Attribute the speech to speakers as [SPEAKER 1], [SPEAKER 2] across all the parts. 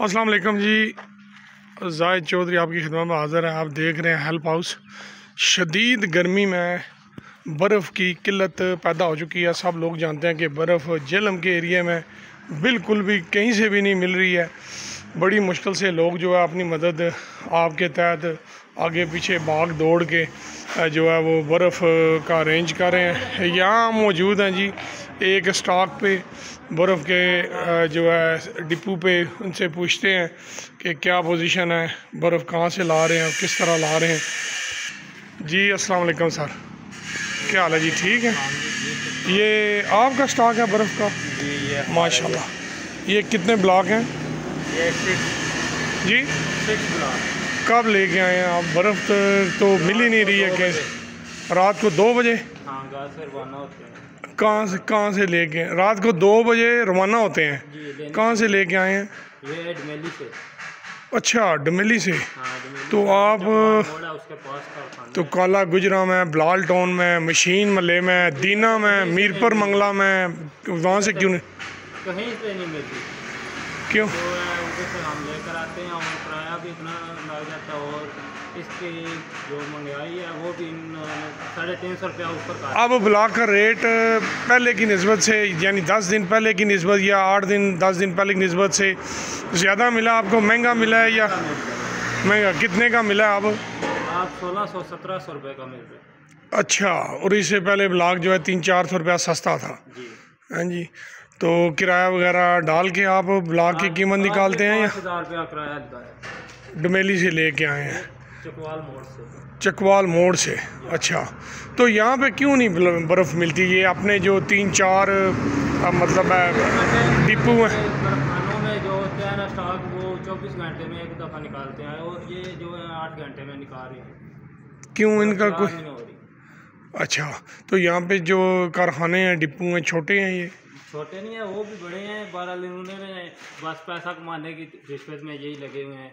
[SPEAKER 1] अस्सलाम वालेकुम जी। जाहिद चौधरी आपकी खिदमत में हाज़िर है। आप देख रहे हैं हेल्प हाउस। शदीद गर्मी में बर्फ़ की किल्लत पैदा हो चुकी है। सब लोग जानते हैं कि बर्फ़ जेहलम के एरिया में बिल्कुल भी कहीं से भी नहीं मिल रही है। बड़ी मुश्किल से लोग जो है अपनी मदद आपके तहत आगे पीछे भाग दौड़ के जो है वो बर्फ़ का अरेंज कर रहे हैं। यहाँ मौजूद हैं जी एक स्टॉक पे बर्फ़ के जो है डिपो पे। उनसे पूछते हैं कि क्या पोजीशन है, बर्फ़ कहाँ से ला रहे हैं और किस तरह ला रहे हैं। जी अस्सलाम वालेकुम सर, क्या हाल है जी? ठीक है। ये आपका स्टॉक है बर्फ़ का? माशाल्लाह। ये कितने ब्लॉक हैं?
[SPEAKER 2] ये
[SPEAKER 1] जी
[SPEAKER 2] 6 ब्लॉक।
[SPEAKER 1] कब लेके आए हैं आप? बर्फ़ तो मिल ही नहीं रही है। कैसे? रात को 2 बजे?
[SPEAKER 2] हाँ, गाँव से रवाना होते हैं।
[SPEAKER 1] कहाँ से लेके? रात को 2 बजे रवाना होते हैं?
[SPEAKER 2] जी,
[SPEAKER 1] कहाँ से लेके आए हैं?
[SPEAKER 2] ये डमेली से।
[SPEAKER 1] अच्छा, डमेली से।
[SPEAKER 2] हाँ, डमेली
[SPEAKER 1] तो
[SPEAKER 2] से
[SPEAKER 1] आप
[SPEAKER 2] मोड़ है, उसके पास कारखाना
[SPEAKER 1] तो
[SPEAKER 2] है।
[SPEAKER 1] काला गुजरा में, बिलाल टाउन में, मशीन महल्ले में, दीना में, मीरपुर मंगला में, वहाँ से क्यों नहीं?
[SPEAKER 2] कहीं से नहीं मिलती।
[SPEAKER 1] क्यों?
[SPEAKER 2] तो उधर से हम लेकर आते हैं और किराया भी इतना लग जाता है और इसकी जो महंगाई है वो भी 350 रुपया ऊपर का।
[SPEAKER 1] अब ब्लॉक का रेट पहले की निस्बत से, यानी 10 दिन पहले की निस्बत या 8 दिन 10 दिन पहले की निस्बत से ज़्यादा मिला आपको? महंगा मिला है या महंगा? कितने का मिला है अब?
[SPEAKER 2] आप 1600-1700 रुपये का मिल रहा है।
[SPEAKER 1] अच्छा, और इससे पहले ब्लॉक जो है 300-400 रुपया सस्ता था।
[SPEAKER 2] जी
[SPEAKER 1] हाँ जी। तो किराया वगैरह डाल के आप ब्लॉक की कीमत निकालते हैं या
[SPEAKER 2] 5000 रुपया किराया दिया है।
[SPEAKER 1] डमेली से लेके आए हैं?
[SPEAKER 2] चकवाल मोड़ से।
[SPEAKER 1] चकवाल मोड़ से। अच्छा, तो यहाँ पे क्यों नहीं बर्फ़ मिलती? ये अपने जो 3-4 मतलब डिपो हैं
[SPEAKER 2] कारखानों में जो होते हैं ना स्टॉक, वो 24 घंटे में एक दफ़ा निकालते हैं और ये जो है 8 घंटे में निकाल रहे हैं।
[SPEAKER 1] क्यों इनका
[SPEAKER 2] नहीं
[SPEAKER 1] कोई?
[SPEAKER 2] हो रही।
[SPEAKER 1] अच्छा, तो यहाँ पे जो कारखाने हैं डिपो हैं छोटे हैं? ये
[SPEAKER 2] छोटे नहीं है, वो भी बड़े हैं। 12 उन्होंने बस पैसा कमाने की रिश्वत में यही लगे हुए हैं।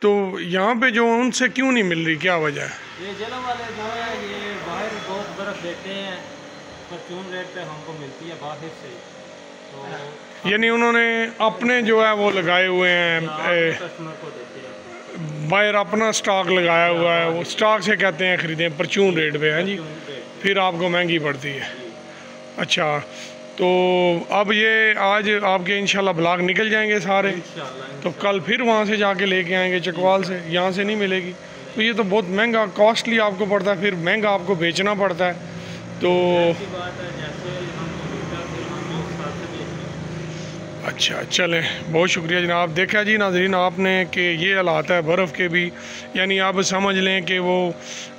[SPEAKER 1] तो यहाँ पे जो उनसे क्यों नहीं मिल रही, क्या वजह है?
[SPEAKER 2] ये जेलों वाले जो है ये बाहर बहुत बर्फ़ देते हैं, परचून रेट पे हमको मिलती है बाहर से। तो
[SPEAKER 1] यानी उन्होंने अपने जो है वो लगाए हुए हैं,
[SPEAKER 2] कस्टमर को देते हैं।
[SPEAKER 1] बाहर अपना स्टॉक लगाया हुआ है। वो स्टॉक से कहते हैं ख़रीदें परचून रेट पे। हैं जी,
[SPEAKER 2] परचून रेट।
[SPEAKER 1] फिर आपको महंगी पड़ती है। अच्छा, तो अब ये आज आपके इंशाल्लाह ब्लॉक निकल जाएंगे सारे, तो कल फिर वहाँ से जाके लेके आएंगे चकवाल से? यहाँ से नहीं मिलेगी? तो ये तो बहुत महंगा कॉस्टली आपको पड़ता है, फिर महंगा आपको बेचना पड़ता है। तो अच्छा, चलें, बहुत शुक्रिया जनाब। देखा जी नाज़रीन आपने कि ये हालात है बर्फ़ के भी। यानी आप समझ लें कि वो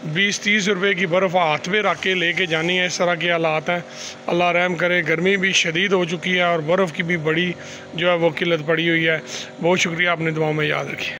[SPEAKER 1] 20-30 रुपए की बर्फ़ हाथ में रख के लेके जानी है। इस तरह के हालात हैं। अल्लाह रहम करे। गर्मी भी शदीद हो चुकी है और बर्फ़ की भी बड़ी जो है वो किल्लत पड़ी हुई है। बहुत शुक्रिया, आपने दुआ में याद रखी।